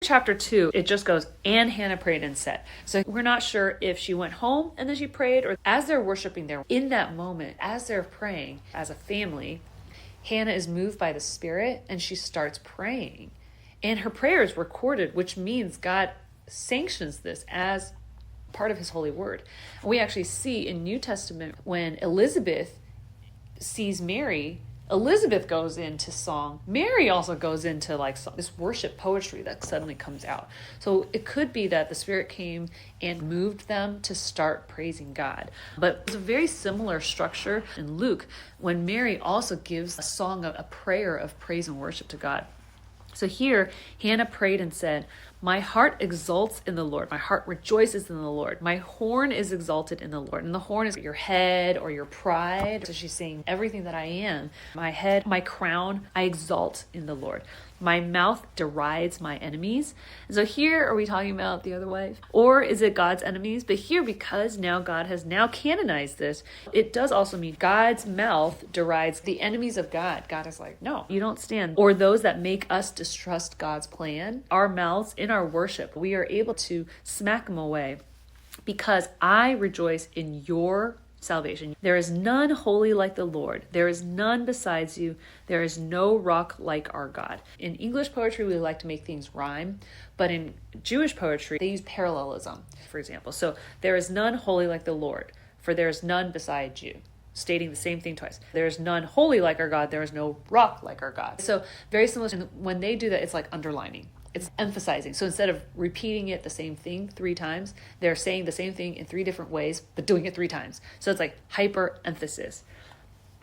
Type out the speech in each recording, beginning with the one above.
chapter 2, it just goes, and Hannah prayed and said. So we're not sure if she went home and then she prayed, or as they're worshiping there, in that moment, as they're praying as a family, Hannah is moved by the Spirit and she starts praying. And her prayer is recorded, which means God sanctions this as part of his holy word. We actually see in New Testament when Elizabeth sees Mary, Elizabeth goes into song. Mary also goes into like this worship poetry that suddenly comes out. So it could be that the Spirit came and moved them to start praising God. But it's a very similar structure in Luke when Mary also gives a song, a prayer of praise and worship to God. So here, Hannah prayed and said, my heart exults in the Lord. My heart rejoices in the Lord. My horn is exalted in the Lord. And the horn is your head or your pride. So she's saying everything that I am, my head, my crown, I exalt in the Lord. My mouth derides my enemies. And so here, are we talking about the other wife? Or is it God's enemies? But here, because now God has now canonized this, it does also mean God's mouth derides the enemies of God. God is like, no, you don't stand. Or those that make us distrust God's plan. Our mouths in our worship, we are able to smack them away because I rejoice in your salvation. There is none holy like the Lord. There is none besides you. There is no rock like our God. In English poetry, we like to make things rhyme, but in Jewish poetry, they use parallelism, for example. So there is none holy like the Lord, for there is none beside you. Stating the same thing twice. There is none holy like our God. There is no rock like our God. So very similar. And when they do that, it's like underlining. It's emphasizing. So instead of repeating it the same thing 3 times, they're saying the same thing in 3 different ways, but doing it 3 times. So it's like hyper emphasis.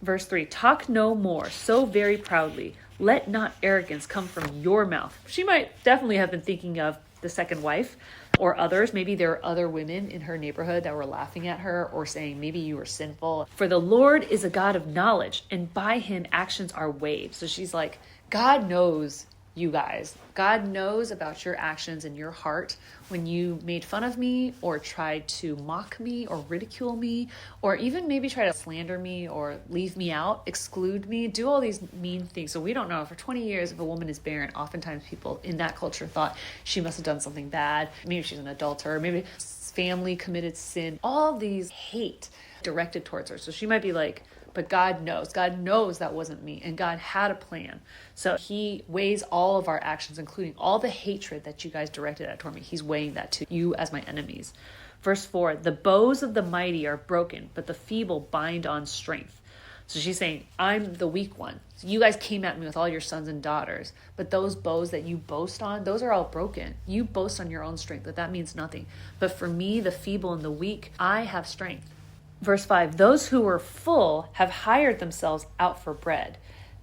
Verse 3, talk no more so very proudly. Let not arrogance come from your mouth. She might definitely have been thinking of the second wife or others. Maybe there are other women in her neighborhood that were laughing at her or saying, maybe you were sinful. For the Lord is a God of knowledge, and by him actions are weighed. So she's like, God knows you guys. God knows about your actions and your heart when you made fun of me or tried to mock me or ridicule me or even maybe try to slander me or leave me out, exclude me, do all these mean things. So we don't know. For 20 years, if a woman is barren, oftentimes people in that culture thought she must have done something bad. Maybe she's an adulterer. Maybe family committed sin. All these hate directed towards her. So she might be like, but God knows. God knows that wasn't me. And God had a plan. So he weighs all of our actions, including all the hatred that you guys directed at toward me. He's weighing that to you as my enemies. Verse 4, the bows of the mighty are broken, but the feeble bind on strength. So she's saying, I'm the weak one. So you guys came at me with all your sons and daughters, but those bows that you boast on, those are all broken. You boast on your own strength, that means nothing. But for me, the feeble and the weak, I have strength. Verse 5, those who were full have hired themselves out for bread,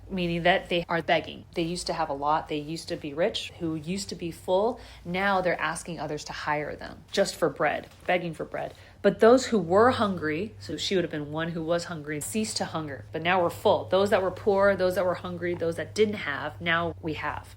meaning that they are begging. They used to have a lot. They used to be rich, who used to be full. Now they're asking others to hire them just for bread, begging for bread. But those who were hungry, so she would have been one who was hungry, ceased to hunger. But now we're full. Those that were poor, those that were hungry, those that didn't have, now we have.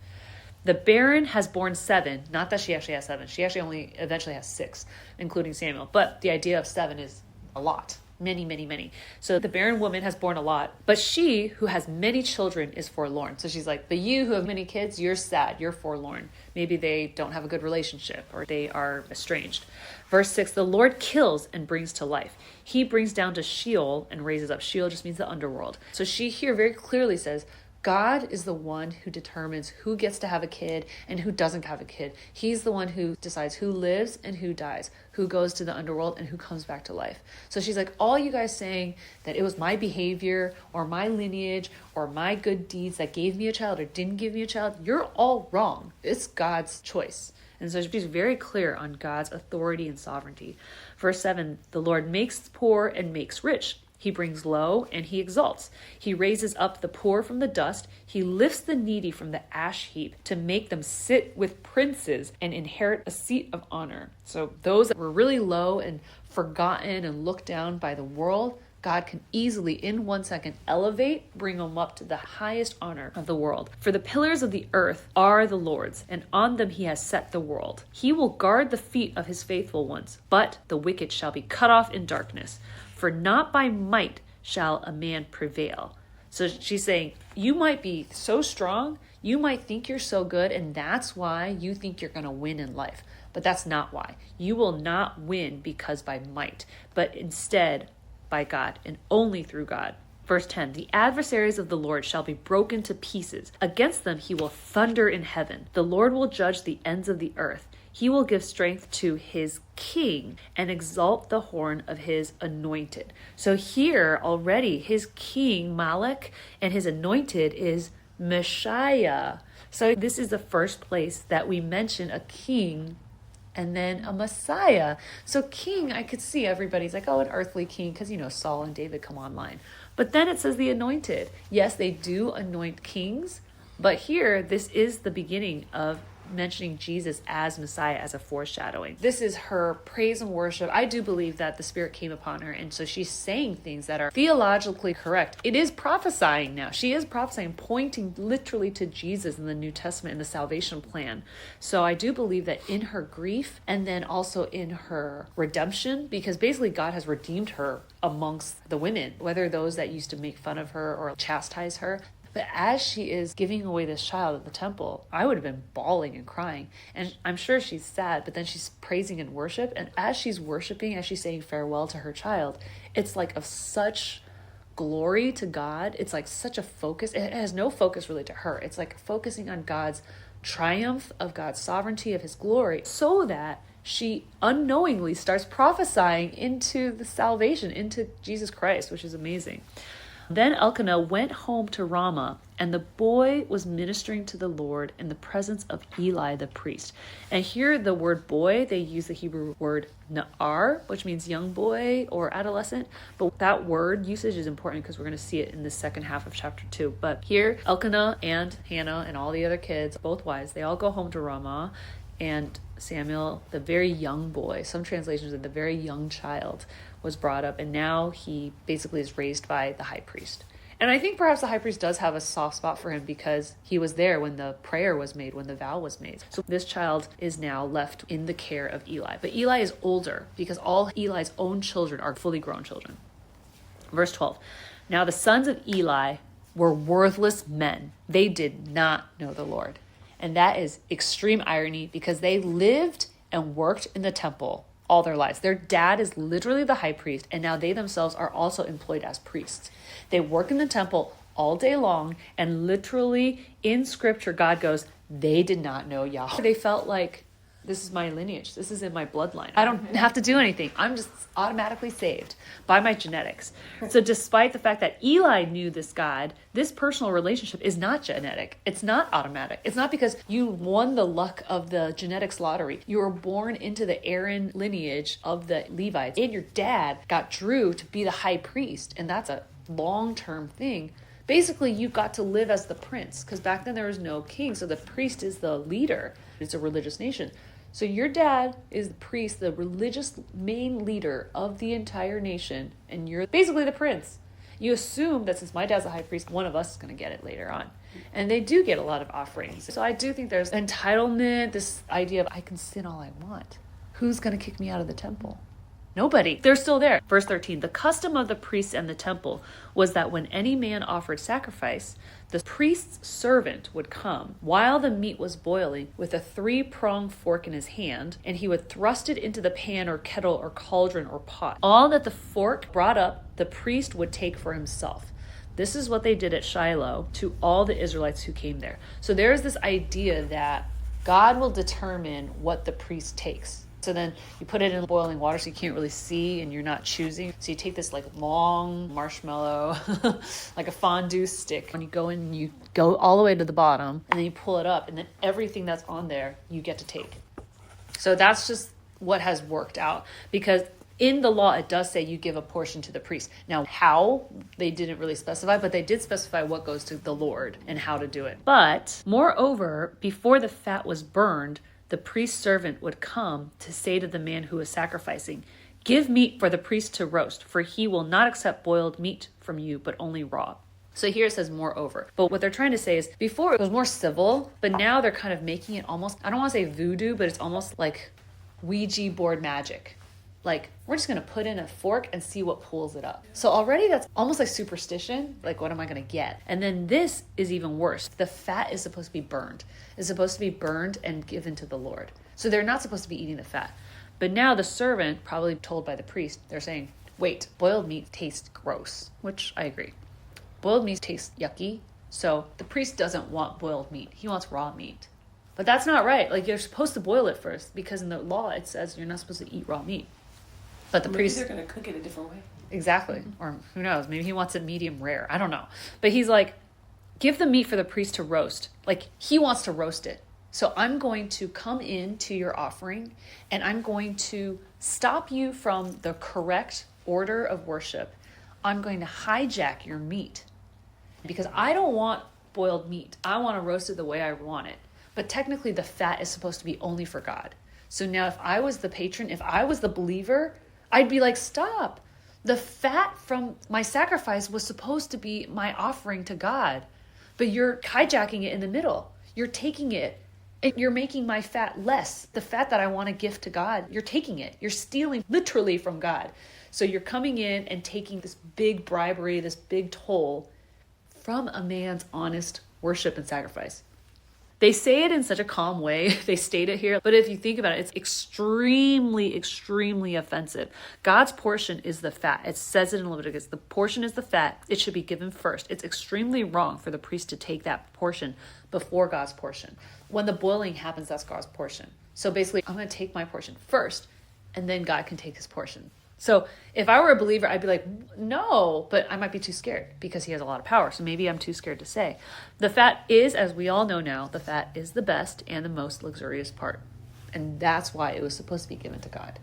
The barren has borne 7, not that she actually has 7. She actually only eventually has 6, including Samuel. But the idea of 7 is a lot. Many, many, many. So the barren woman has borne a lot, but she who has many children is forlorn. So she's like, but you who have many kids, you're sad, you're forlorn. Maybe they don't have a good relationship or they are estranged. Verse 6, the Lord kills and brings to life. He brings down to Sheol and raises up. Sheol just means the underworld. So she here very clearly says, God is the one who determines who gets to have a kid and who doesn't have a kid. He's the one who decides who lives and who dies, who goes to the underworld and who comes back to life. So she's like, all you guys saying that it was my behavior or my lineage or my good deeds that gave me a child or didn't give me a child, you're all wrong. It's God's choice. And so she's very clear on God's authority and sovereignty. Verse 7, the Lord makes poor and makes rich. He brings low and he exalts. He raises up the poor from the dust. He lifts the needy from the ash heap to make them sit with princes and inherit a seat of honor. So those that were really low and forgotten and looked down by the world, God can easily, in 1 second, elevate, bring them up to the highest honor of the world. For the pillars of the earth are the Lord's, and on them he has set the world. He will guard the feet of his faithful ones, but the wicked shall be cut off in darkness. For not by might shall a man prevail. So she's saying, you might be so strong, You might think you're so good, and that's why you think you're going to win in life. But that's not why. You will not win because by might, but instead by God, and only through God. Verse 10, the adversaries of the Lord shall be broken to pieces. Against them he will thunder in heaven. The Lord will judge the ends of the earth. He will give strength to his king and exalt the horn of his anointed. So here already his king, Malek, and his anointed is Messiah. So this is the first place that we mention a king and then a Messiah. So king, I could see everybody's like, oh, an earthly king, because, Saul and David come online. But then it says the anointed. Yes, they do anoint kings, but here, this is the beginning of mentioning Jesus as Messiah, as a foreshadowing. This is her praise and worship. I do believe that the Spirit came upon her, and so she's saying things that are theologically correct. It is prophesying now. She is prophesying, pointing literally to Jesus in the New Testament and the salvation plan. So I do believe that in her grief, and then also in her redemption, because basically God has redeemed her amongst the women, whether those that used to make fun of her or chastise her. But as she is giving away this child at the temple, I would have been bawling and crying. And I'm sure she's sad, but then she's praising in worship. And as she's worshiping, as she's saying farewell to her child, it's like of such glory to God. It's like such a focus. It has no focus really to her. It's like focusing on God's triumph, of God's sovereignty, of his glory, so that she unknowingly starts prophesying into the salvation, into Jesus Christ, which is amazing. Then Elkanah went home to Ramah, and the boy was ministering to the Lord in the presence of Eli the priest. And here the word boy, they use the Hebrew word na'ar, which means young boy or adolescent. But that word usage is important because we're going to see it in the second half of chapter 2. But here Elkanah and Hannah and all the other kids, both wives, they all go home to Ramah. And Samuel, the very young boy, some translations of the very young child, was brought up, and now he basically is raised by the high priest. And I think perhaps the high priest does have a soft spot for him because he was there when the prayer was made, when the vow was made. So this child is now left in the care of Eli. But Eli is older because all Eli's own children are fully grown children. Verse 12, now the sons of Eli were worthless men. They did not know the Lord. And that is extreme irony because they lived and worked in the temple all their lives. Their dad is literally the high priest, and now they themselves are also employed as priests. They work in the temple all day long, and literally in scripture, God goes, they did not know Yahweh. They felt like, this is my lineage. This is in my bloodline. I don't have to do anything. I'm just automatically saved by my genetics. So despite the fact that Eli knew this God, this personal relationship is not genetic. It's not automatic. It's not because you won the luck of the genetics lottery. You were born into the Aaron lineage of the Levites, and your dad got Drew to be the high priest, and that's a long-term thing. Basically, you got to live as the prince, because back then there was no king, so the priest is the leader. It's a religious nation. So your dad is the priest, the religious main leader of the entire nation, and you're basically the prince. You assume that since my dad's a high priest, one of us is going to get it later on. And they do get a lot of offerings. So I do think there's entitlement, this idea of I can sin all I want. Who's going to kick me out of the temple? Nobody. They're still there. Verse 13, the custom of the priests and the temple was that when any man offered sacrifice, the priest's servant would come while the meat was boiling with a 3-pronged fork in his hand, and he would thrust it into the pan or kettle or cauldron or pot. All that the fork brought up, the priest would take for himself. This is what they did at Shiloh to all the Israelites who came there. So there's this idea that God will determine what the priest takes. So then you put it in boiling water so you can't really see and you're not choosing. So you take this like long marshmallow, like a fondue stick, and you go in and you go all the way to the bottom and then you pull it up, and then everything that's on there you get to take. So that's just what has worked out, because in the law it does say you give a portion to the priest. Now how, they didn't really specify, but they did specify what goes to the Lord and how to do it. But moreover, before the fat was burned, the priest's servant would come to say to the man who was sacrificing, give meat for the priest to roast, for he will not accept boiled meat from you, but only raw. So here it says moreover. But what they're trying to say is before it was more civil, but now they're kind of making it almost, I don't want to say voodoo, but it's almost like Ouija board magic. Like, we're just going to put in a fork and see what pulls it up. So already that's almost like superstition. Like, what am I going to get? And then this is even worse. The fat is supposed to be burned. It's supposed to be burned and given to the Lord. So they're not supposed to be eating the fat. But now the servant, probably told by the priest, they're saying, wait, boiled meat tastes gross, which I agree. Boiled meat tastes yucky. So the priest doesn't want boiled meat. He wants raw meat. But that's not right. Like, you're supposed to boil it first, because in the law it says you're not supposed to eat raw meat. But the priest, they're going to cook it a different way. Exactly. Or who knows? Maybe he wants it medium rare. I don't know. But he's like, give the meat for the priest to roast. Like, he wants to roast it. So I'm going to come into your offering, and I'm going to stop you from the correct order of worship. I'm going to hijack your meat, because I don't want boiled meat. I want to roast it the way I want it. But technically the fat is supposed to be only for God. So now if I was the patron, if I was the believer, I'd be like, stop. The fat from my sacrifice was supposed to be my offering to God, but you're hijacking it in the middle. You're taking it and you're making my fat less. The fat that I want to gift to God, you're taking it. You're stealing literally from God. So you're coming in and taking this big bribery, this big toll from a man's honest worship and sacrifice. They say it in such a calm way. They state it here. But if you think about it, it's extremely, extremely offensive. God's portion is the fat. It says it in Leviticus. The portion is the fat. It should be given first. It's extremely wrong for the priest to take that portion before God's portion. When the boiling happens, that's God's portion. So basically, I'm going to take my portion first, and then God can take his portion. So if I were a believer, I'd be like, no, but I might be too scared because he has a lot of power. So maybe I'm too scared to say. The fat is, as we all know now, the fat is the best and the most luxurious part. And that's why it was supposed to be given to God.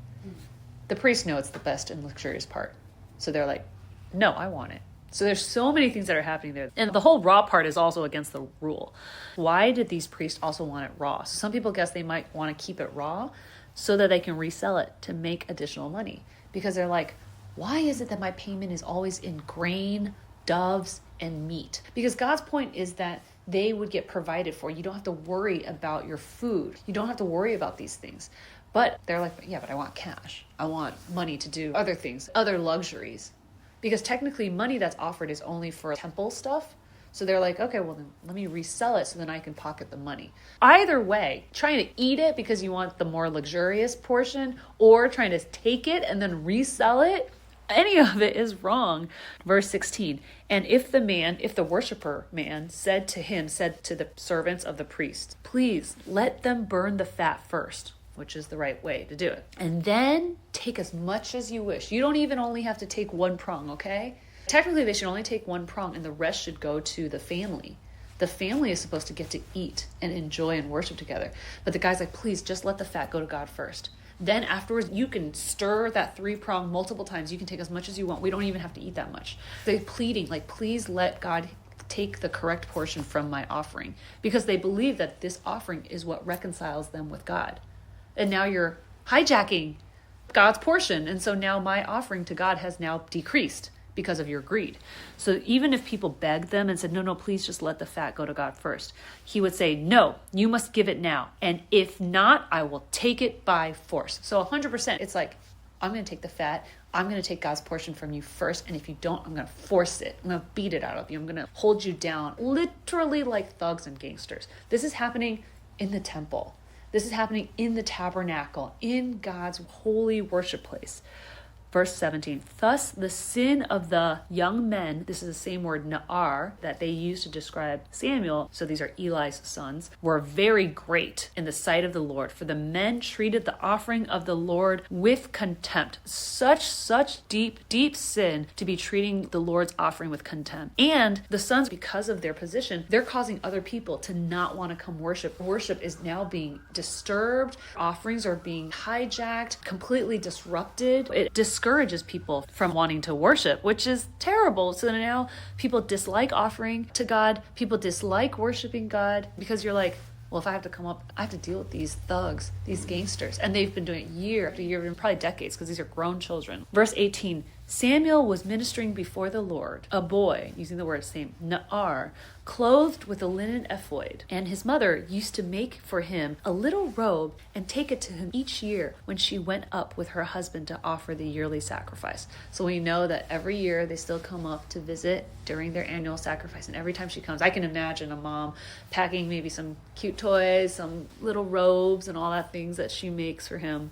The priests know it's the best and luxurious part. So they're like, no, I want it. So there's so many things that are happening there. And the whole raw part is also against the rule. Why did these priests also want it raw? So some people guess they might want to keep it raw so that they can resell it to make additional money. Because they're like, why is it that my payment is always in grain, doves, and meat? Because God's point is that they would get provided for. You don't have to worry about your food. You don't have to worry about these things. But they're like, yeah, but I want cash. I want money to do other things, other luxuries. Because technically money that's offered is only for temple stuff. So they're like, okay, well then let me resell it so then I can pocket the money. Either way, trying to eat it because you want the more luxurious portion, or trying to take it and then resell it, any of it is wrong. Verse 16, and if the worshiper man said to the servants of the priest, please let them burn the fat first, which is the right way to do it, and then take as much as you wish. You don't even only have to take one prong, okay? Technically, they should only take one prong, and the rest should go to the family. The family is supposed to get to eat and enjoy and worship together. But the guy's like, please, just let the fat go to God first. Then afterwards, you can stir that 3-prong multiple times. You can take as much as you want. We don't even have to eat that much. They're pleading, like, please let God take the correct portion from my offering. Because they believe that this offering is what reconciles them with God. And now you're hijacking God's portion. And so now my offering to God has now decreased because of your greed. So even if people begged them and said, no, please just let the fat go to God first, he would say, no, you must give it now. And if not, I will take it by force. So 100%, it's like, I'm going to take the fat. I'm going to take God's portion from you first. And if you don't, I'm going to force it. I'm going to beat it out of you. I'm going to hold you down, literally like thugs and gangsters. This is happening in the temple. This is happening in the tabernacle, in God's holy worship place. Verse 17, thus the sin of the young men, this is the same word na'ar that they used to describe Samuel, so these are Eli's sons, were very great in the sight of the Lord. For the men treated the offering of the Lord with contempt. Such deep sin to be treating the Lord's offering with contempt. And the sons, because of their position, they're causing other people to not want to come worship. Worship is now being disturbed. Offerings are being hijacked, completely disrupted. It discourages people from wanting to worship, which is terrible. So now people dislike offering to God. People dislike worshiping God because you're like, well, if I have to come up, I have to deal with these thugs, these gangsters. And they've been doing it year after year, and probably decades, because these are grown children. Verse 18, Samuel was ministering before the Lord, a boy, using the word same, Na'ar, clothed with a linen ephod. And his mother used to make for him a little robe and take it to him each year when she went up with her husband to offer the yearly sacrifice. So we know that every year they still come up to visit during their annual sacrifice. And every time she comes, I can imagine a mom packing maybe some cute toys, some little robes and all that things that she makes for him.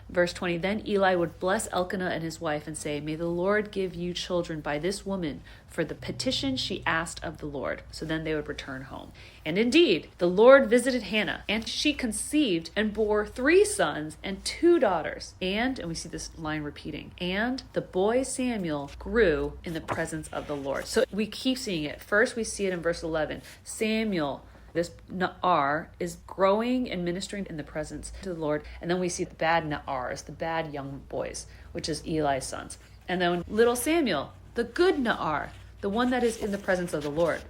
Verse 20, then Eli would bless Elkanah and his wife and say, may the Lord give you children by this woman for the petition she asked of the Lord. So then they would return home. And indeed, the Lord visited Hannah, and she conceived and bore 3 sons and 2 daughters. And we see this line repeating, and the boy Samuel grew in the presence of the Lord. So we keep seeing it. First, we see it in verse 11. Samuel, this Na'ar, is growing and ministering in the presence to the Lord. And then we see the bad Na'ars, the bad young boys, which is Eli's sons. And then little Samuel, the good Na'ar, the one that is in the presence of the Lord.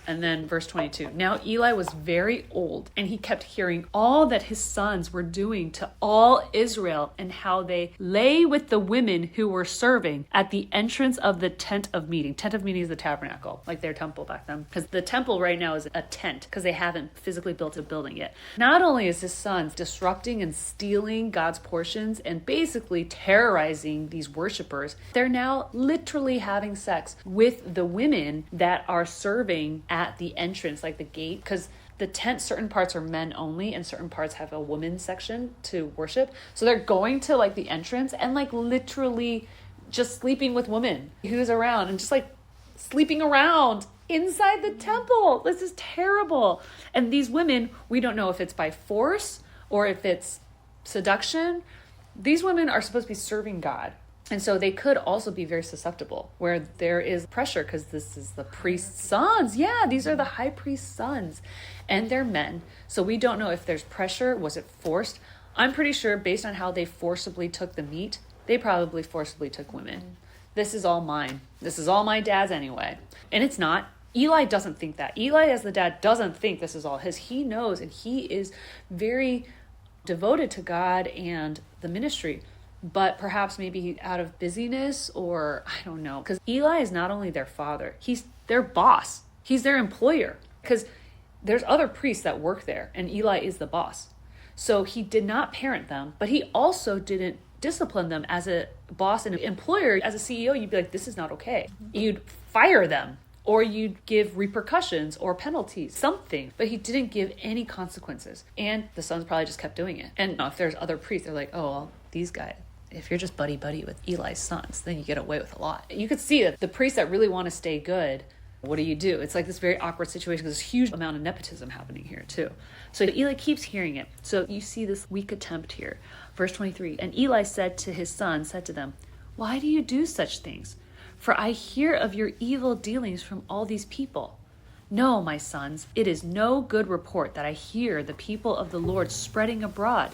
And then verse 22, now Eli was very old, and he kept hearing all that his sons were doing to all Israel, and how they lay with the women who were serving at the entrance of the tent of meeting. Tent of meeting is the tabernacle, like their temple back then. Because the temple right now is a tent, because they haven't physically built a building yet. Not only is his sons disrupting and stealing God's portions and basically terrorizing these worshipers, they're now literally having sex with the women that are serving at the entrance, like the gate, because the tent, certain parts are men only and certain parts have a women's section to worship. So they're going to like the entrance and like literally just sleeping with women who's around and just like sleeping around inside the temple. This is terrible. And these women, we don't know if it's by force or if it's seduction. These women are supposed to be serving God. And so they could also be very susceptible where there is pressure because this is the priest's sons. Yeah, these are the high priest's sons and they're men. So we don't know if there's pressure. Was it forced? I'm pretty sure based on how they forcibly took the meat, they probably forcibly took women. This is all mine. This is all my dad's anyway. And it's not. Eli doesn't think that. Eli as the dad doesn't think this is all his. He knows and he is very devoted to God and the ministry. But perhaps maybe out of busyness or I don't know. Because Eli is not only their father, he's their boss. He's their employer. Because there's other priests that work there and Eli is the boss. So he did not parent them, but he also didn't discipline them as a boss and an employer. As a CEO, you'd be like, this is not okay. You'd fire them or you'd give repercussions or penalties, something. But he didn't give any consequences. And the sons probably just kept doing it. And if there's other priests, they're like, oh, well, these guys, if you're just buddy-buddy with Eli's sons, then you get away with a lot. You could see that the priests that really want to stay good, what do? It's like this very awkward situation because there's a huge amount of nepotism happening here too. So Eli keeps hearing it. So you see this weak attempt here. Verse 23, and Eli said to his son, said to them, why do you do such things? For I hear of your evil dealings from all these people. No, my sons, it is no good report that I hear the people of the Lord spreading abroad.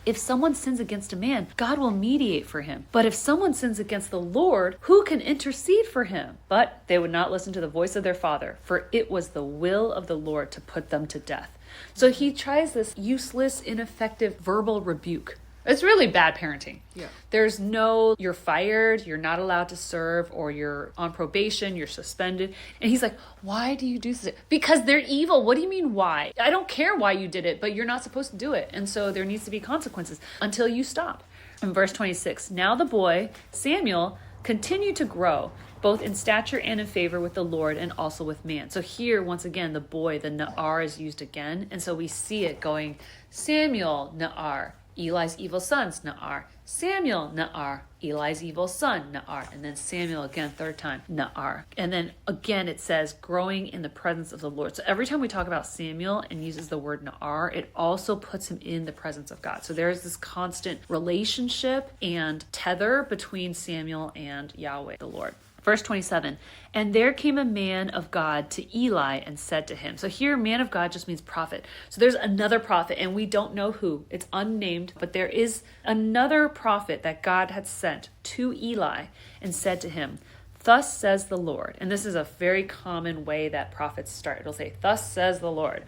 If someone sins against a man, God will mediate for him. But if someone sins against the Lord, who can intercede for him? But they would not listen to the voice of their father, for it was the will of the Lord to put them to death. So he tries this useless, ineffective verbal rebuke. It's really bad parenting. Yeah. There's no, you're fired, you're not allowed to serve, or you're on probation, you're suspended. And he's like, why do you do this? Because they're evil. What do you mean why? I don't care why you did it, but you're not supposed to do it. And so there needs to be consequences until you stop. In verse 26, now the boy, Samuel, continued to grow, both in stature and in favor with the Lord and also with man. So here, once again, the boy, the Na'ar is used again. And so we see it going, Samuel, Na'ar. Eli's evil sons, Na'ar. Samuel, Na'ar. Eli's evil son, Na'ar. And then Samuel again, third time, Na'ar. And then again, it says growing in the presence of the Lord. So every time we talk about Samuel and uses the word Na'ar, it also puts him in the presence of God. So there's this constant relationship and tether between Samuel and Yahweh, the Lord. Verse 27, and there came a man of God to Eli and said to him. So here, man of God just means prophet. So there's another prophet and we don't know who. It's unnamed, but there is another prophet that God had sent to Eli and said to him, thus says the Lord. And this is a very common way that prophets start. It'll say, thus says the Lord.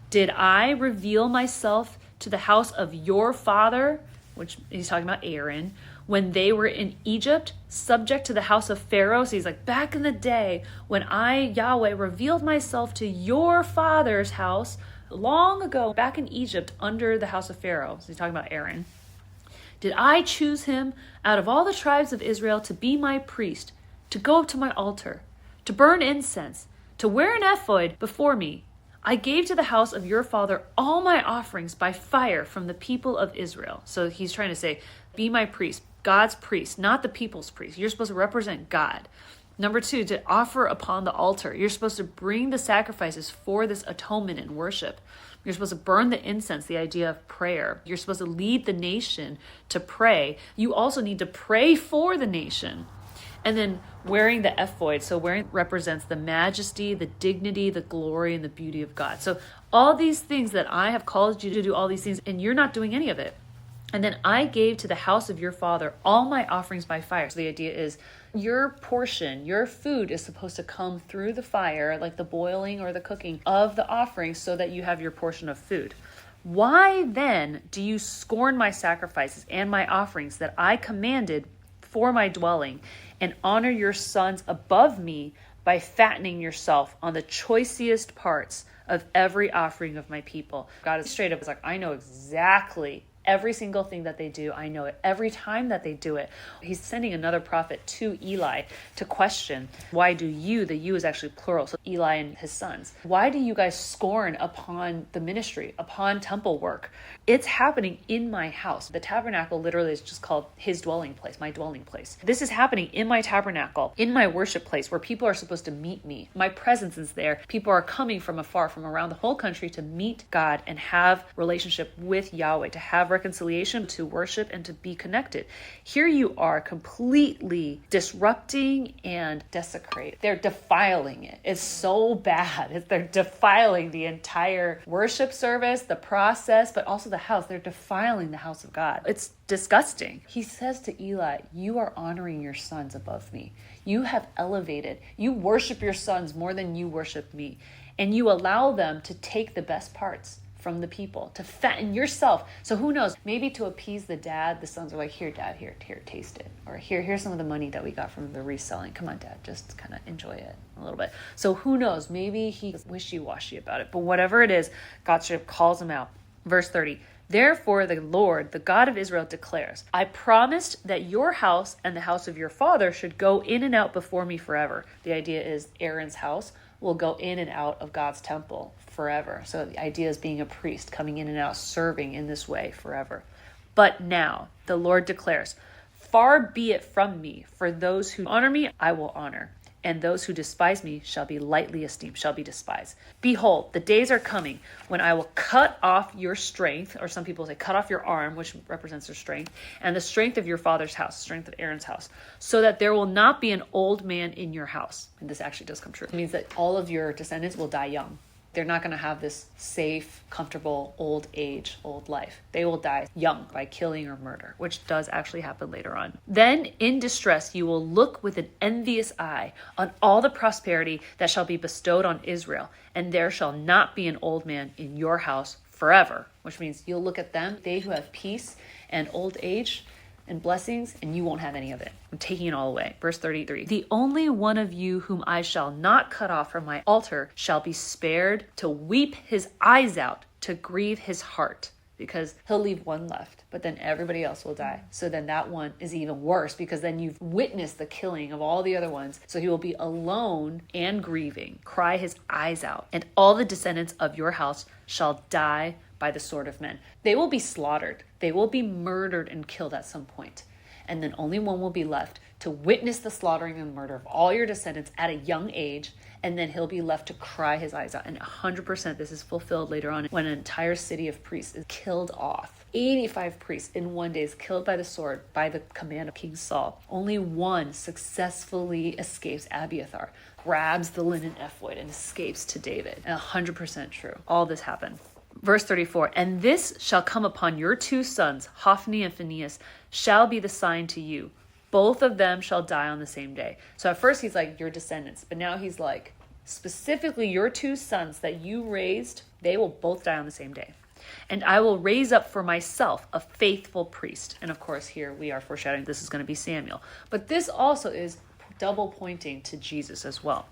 Did I reveal myself to the house of your father which he's talking about Aaron, when they were in Egypt, subject to the house of Pharaoh. So he's like, back in the day when I, Yahweh, revealed myself to your father's house long ago, back in Egypt under the house of Pharaoh. So he's talking about Aaron. Did I choose him out of all the tribes of Israel to be my priest, to go up to my altar, to burn incense, to wear an ephod before me? I gave to the house of your father all my offerings by fire from the people of Israel. So he's trying to say, be my priest, God's priest, not the people's priest. You're supposed to represent God. Number 2, to offer upon the altar. You're supposed to bring the sacrifices for this atonement and worship. You're supposed to burn the incense, the idea of prayer. You're supposed to lead the nation to pray. You also need to pray for the nation. And then wearing the ephod. So wearing represents the majesty, the dignity, the glory, and the beauty of God. So all these things that I have called you to do, all these things, and you're not doing any of it. And then I gave to the house of your father all my offerings by fire. So the idea is your portion, your food is supposed to come through the fire, like the boiling or the cooking of the offering, so that you have your portion of food. Why then do you scorn my sacrifices and my offerings that I commanded for my dwelling, and honor your sons above me by fattening yourself on the choicest parts of every offering of my people? God is straight up, it's like, I know exactly every single thing that they do. I know it every time that they do it. He's sending another prophet to Eli to question, why do you, the you is actually plural, so Eli and his sons, why do you guys scorn upon the ministry, upon temple work? It's happening in my house. The tabernacle literally is just called his dwelling place, my dwelling place. This is happening in my tabernacle, in my worship place where people are supposed to meet me. My presence is there. People are coming from afar, from around the whole country to meet God and have relationship with Yahweh, to have reconciliation, to worship, and to be connected. Here you are completely disrupting and desecrating. They're defiling it. It's so bad. They're defiling the entire worship service, the process, but also the house. They're defiling the house of God. It's disgusting. He says to Eli, you are honoring your sons above me. You have elevated. You worship your sons more than you worship me. And you allow them to take the best parts from the people, to fatten yourself. So who knows, maybe to appease the dad, the sons are like, here, dad, here, taste it. Or here's some of the money that we got from the reselling. Come on, dad, just kind of enjoy it a little bit. So who knows, maybe he's wishy-washy about it. But whatever it is, God calls him out. Verse 30, therefore the Lord, the God of Israel, declares, I promised that your house and the house of your father should go in and out before me forever. The idea is Aaron's house will go in and out of God's temple forever. So the idea is being a priest, coming in and out, serving in this way forever. But now the Lord declares, far be it from me, for those who honor me, I will honor. And those who despise me shall be lightly esteemed, shall be despised. Behold, the days are coming when I will cut off your strength, or some people say cut off your arm, which represents their strength, and the strength of your father's house, strength of Aaron's house, so that there will not be an old man in your house. And this actually does come true. It means that all of your descendants will die young. They're not going to have this safe, comfortable, old age, old life. They will die young by killing or murder, which does actually happen later on. Then in distress, you will look with an envious eye on all the prosperity that shall be bestowed on Israel, and there shall not be an old man in your house forever, which means you'll look at them, they who have peace and old age and blessings, and you won't have any of it. I'm taking it all away. Verse 33, the only one of you whom I shall not cut off from my altar shall be spared to weep his eyes out, to grieve his heart, because he'll leave one left, but then everybody else will die. So then that one is even worse, because then you've witnessed the killing of all the other ones. So he will be alone and grieving, cry his eyes out, and all the descendants of your house shall die by the sword of men. They will be slaughtered. They will be murdered and killed at some point. And then only one will be left to witness the slaughtering and murder of all your descendants at a young age. And then he'll be left to cry his eyes out. And 100% this is fulfilled later on when an entire city of priests is killed off. 85 priests in one day is killed by the sword by the command of King Saul. Only one successfully escapes, Abiathar, grabs the linen ephod and escapes to David. And 100% true. All this happened. Verse 34, and this shall come upon your two sons, Hophni and Phinehas, shall be the sign to you. Both of them shall die on the same day. So at first he's like, your descendants. But now he's like, specifically your two sons that you raised, they will both die on the same day. And I will raise up for myself a faithful priest. And of course, here we are foreshadowing this is going to be Samuel. But this also is double pointing to Jesus as well.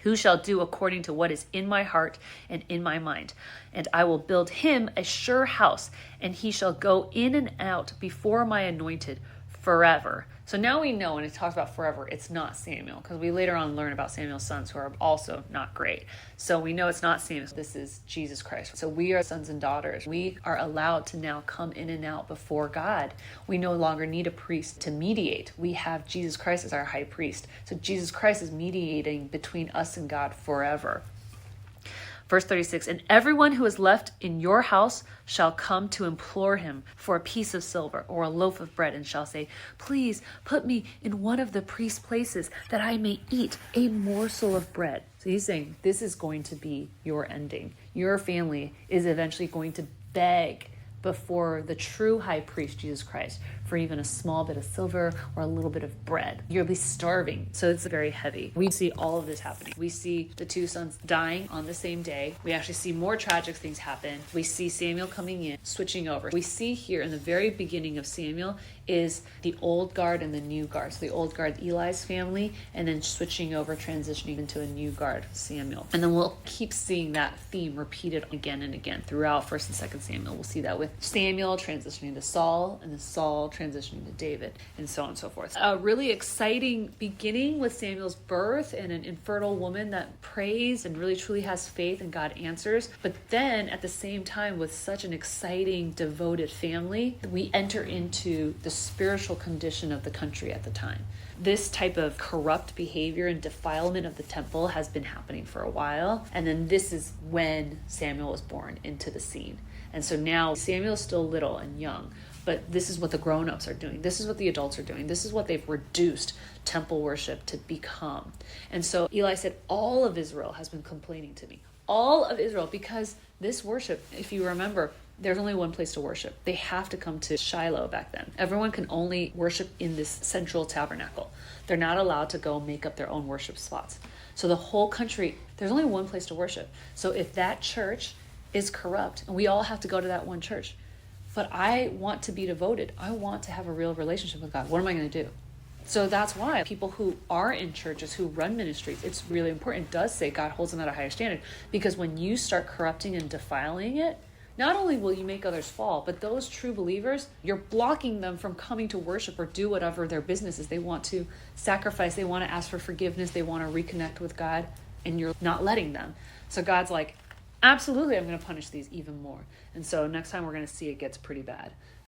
Who shall do according to what is in my heart and in my mind. And I will build him a sure house, and he shall go in and out before my anointed forever. So now we know when it talks about forever, it's not Samuel, because we later on learn about Samuel's sons who are also not great. So we know it's not Samuel. This is Jesus Christ. So we are sons and daughters. We are allowed to now come in and out before God. We no longer need a priest to mediate. We have Jesus Christ as our high priest. So Jesus Christ is mediating between us and God forever. Verse 36, and everyone who is left in your house shall come to implore him for a piece of silver or a loaf of bread, and shall say, please put me in one of the priest's places that I may eat a morsel of bread. So he's saying this is going to be your ending. Your family is eventually going to beg before the true high priest, Jesus Christ, for even a small bit of silver or a little bit of bread. You'll be starving. So it's very heavy. We see all of this happening. We see the two sons dying on the same day. We actually see more tragic things happen. We see Samuel coming in, switching over. We see here in the very beginning of Samuel is the old guard and the new guard. So the old guard, Eli's family, and then switching over, transitioning into a new guard, Samuel. And then we'll keep seeing that theme repeated again and again throughout 1st and 2nd Samuel. We'll see that with Samuel transitioning to Saul, and then Saul transitioning to David, and so on and so forth. A really exciting beginning with Samuel's birth and an infertile woman that prays and really truly has faith and God answers. But then at the same time, with such an exciting, devoted family, we enter into the spiritual condition of the country at the time. This type of corrupt behavior and defilement of the temple has been happening for a while. And then this is when Samuel was born into the scene. And so now Samuel's still little and young, but this is what the grown-ups are doing. This is what the adults are doing. This is what they've reduced temple worship to become. And so Eli said, all of Israel has been complaining to me. All of Israel, because this worship, if you remember, there's only one place to worship. They have to come to Shiloh back then. Everyone can only worship in this central tabernacle. They're not allowed to go make up their own worship spots. So the whole country, there's only one place to worship. So if that church is corrupt, and we all have to go to that one church, but I want to be devoted. I want to have a real relationship with God. What am I going to do? So that's why people who are in churches, who run ministries, it's really important. It does say God holds them at a higher standard, because when you start corrupting and defiling it, not only will you make others fall, but those true believers, you're blocking them from coming to worship or do whatever their business is. They want to sacrifice. They want to ask for forgiveness. They want to reconnect with God, and you're not letting them. So God's like, absolutely, I'm going to punish these even more. And so next time we're going to see it gets pretty bad.